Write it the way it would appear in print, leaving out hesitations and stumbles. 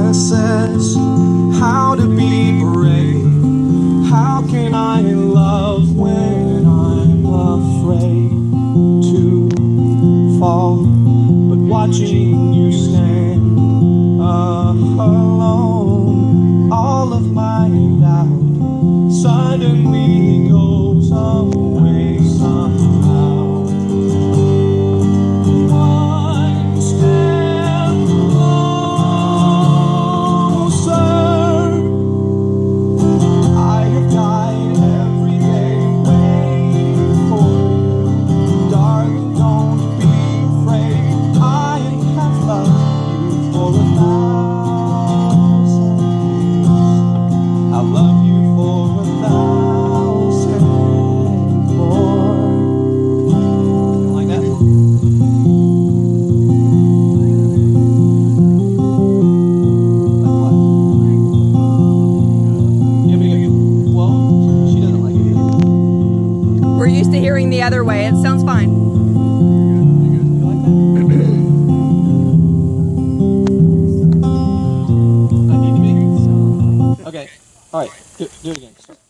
that says how to be brave. How can I love when I'm afraid to fall? But watching you stand alone, all of my doubt suddenly goes away somehow. One step closer. I have died every day waiting for you. Darling, don't be afraid. I have loved you for 1,000 years. I'll love you for 1,000 more. Like that? Like what? Yeah, but well, she doesn't like it either. We're used to hearing the other way. It sounds fine. You like that? I need to be. Okay. All right. Do it again.